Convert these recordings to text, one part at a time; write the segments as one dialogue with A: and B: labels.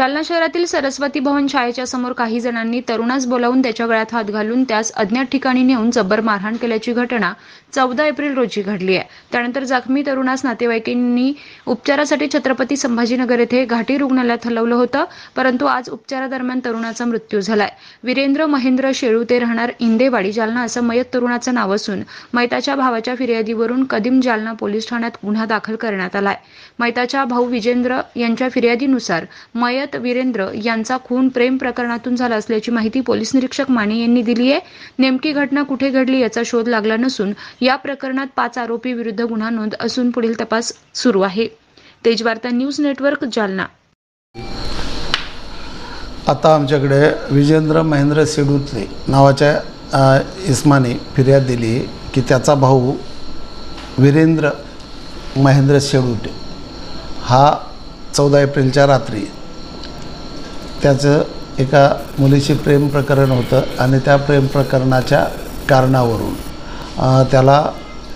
A: जालना शहरातील सरस्वती भवन शाळेच्या समोर काही जणांनी तरुणास बोलावून त्याच्या गळ्यात हात घालून त्यास अज्ञात ठिकाणी नेऊन जबर मारहाण केल्याची घटना 14 एप्रिल रोजी घडली आहे। त्यानंतर जखमी तरुणास नातेवाईकांनी उपचारासाठी छत्रपती संभाजीनगर येथे घाटी रुग्णालयात हलवलं होतं, परंतु आज उपचारादरम्यान तरुणाचा मृत्यू झालाय। वीरेंद्र महेंद्र शेळू ते राहणार इंदेवाडी जालना असं मयत तरुणाचं नाव असून मयताच्या भावाच्या फिर्यादीवरून कदीम जालना पोलीस ठाण्यात गुन्हा दाखल करण्यात आलाय। मयताच्या भाऊ विजेंद्र यांच्या फिर्यादीनुसार मयत वीरेंद्र यांचा खून प्रेम प्रकरणातून झाला असल्याची माहिती पोलीस निरीक्षक माने यांनी दिली आहे। नेमकी घटना कुठे घडली याचा शोध लागला नसून या प्रकरणात 5 आरोपी विरुद्ध गुन्हा नोंद असून पुढील तपास सुरू आहे। Tejvarta news network Jalna.
B: आता आमच्याकडे विजेंद्र महेंद्र शेडूतले नावाच्या इस्माने फिर्याद दिली की त्याचा भाऊ वीरेंद्र महेंद्र शेडूटे हा 14 एप्रिलच्या रात्री त्याचं एका मुलीशी प्रेम प्रकरण होतं आणि त्या प्रेम प्रकरणाच्या कारणावरून त्याला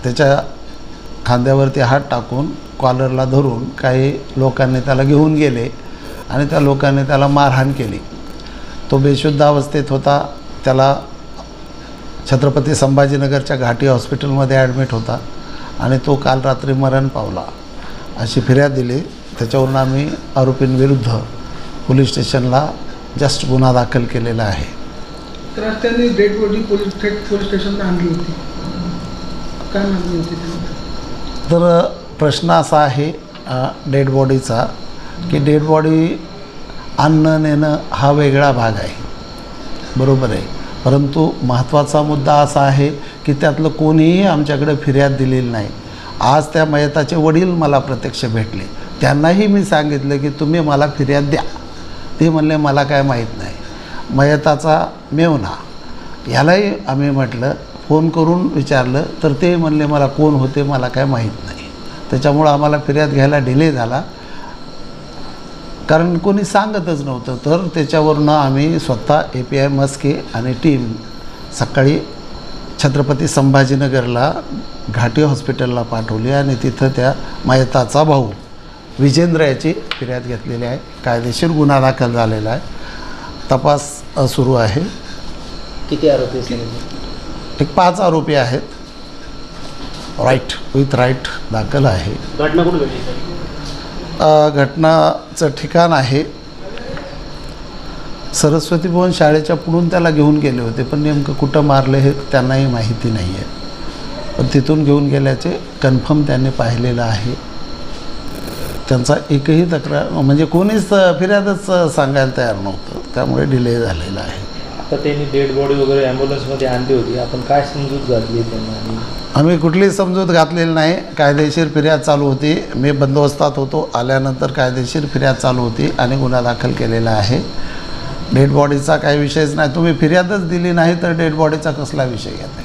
B: त्याच्या खांद्यावरती हात टाकून कॉलरला धरून काही लोकांनी त्याला घेऊन गेले आणि त्या लोकांनी त्याला मारहाण केली। तो बेशुद्ध अवस्थेत होता। त्याला छत्रपती संभाजीनगरच्या घाटी हॉस्पिटलमध्ये ॲडमिट होता आणि तो काल रात्री मरण पावला अशी फिर्याद दिली। त्याच्यावरून आम्ही आरोपींविरुद्ध पोलीस स्टेशनला जस्ट गुन्हा दाखल केलेला आहे।
C: तर त्यांनी डेड बॉडी पोलीस स्टेशनला आणली होती, काय मागणी होती?
B: तर प्रश्न असा आहे डेड बॉडीचा की डेड बॉडी आणणं नेणं हा वेगळा भाग आहे, बरोबर आहे, परंतु महत्त्वाचा मुद्दा असा आहे की त्यातलं कोणीही आमच्याकडे फिर्याद दिलेली नाही। आज त्या मयताचे वडील मला प्रत्यक्ष भेटले, त्यांनाही मी सांगितलं की तुम्ही मला फिर्याद द्या। ते म्हणले मला काय माहीत नाही। मयताचा मेवना यालाही आम्ही म्हटलं, फोन करून विचारलं तर ते म्हणले मला कोण होते मला काय माहीत नाही। त्याच्यामुळं आम्हाला फिर्याद घ्यायला डिले झाला, कारण कोणी सांगतच नव्हतं। तर त्याच्यावरनं आम्ही स्वतः API मस्के आणि टीम सकाळी छत्रपती संभाजीनगरला घाटी हॉस्पिटलला पाठवली आणि तिथं त्या मयताचा भाऊ विजेंद्र याची फिर्याद घेतलेली आहे। कायदेशीर गुन्हा दाखल झालेला आहे, तपास सुरू आहे।
D: किती आरोपी?
B: एक 5 आरोपी आहेत। राईट विथ राईट दाखल आहे।
D: घटना कुठे घडली?
B: घटनाचं ठिकाण आहे सरस्वती भवन शाळेच्या पुढून त्याला घेऊन गेले होते, पण नेमकं कुठं मारले हे त्यांनाही माहिती नाही आहे, पण तिथून घेऊन गेल्याचे कन्फर्म त्यांनी पाहिलेलं आहे। त्यांचा एकही तक्रार म्हणजे कोणीच फिर्यादच सांगायला तयार नव्हतं, त्यामुळे डिले झालेला आहे।
D: आता त्यांनी डेड बॉडी वगैरे ॲम्ब्युलन्समध्ये आणली होती, आपण काय समजूत घातली त्यांना? आम्ही
B: कुठलीच समजूत घातलेली नाही। कायदेशीर फिर्याद चालू होती, मी बंदोबस्तात होतो, आल्यानंतर कायदेशीर फिर्याद चालू होती आणि गुन्हा दाखल केलेला आहे। डेड बॉडीचा काही विषयच नाही। तुम्ही फिर्यादच दिली नाही तर डेड बॉडीचा कसला विषय घेताय?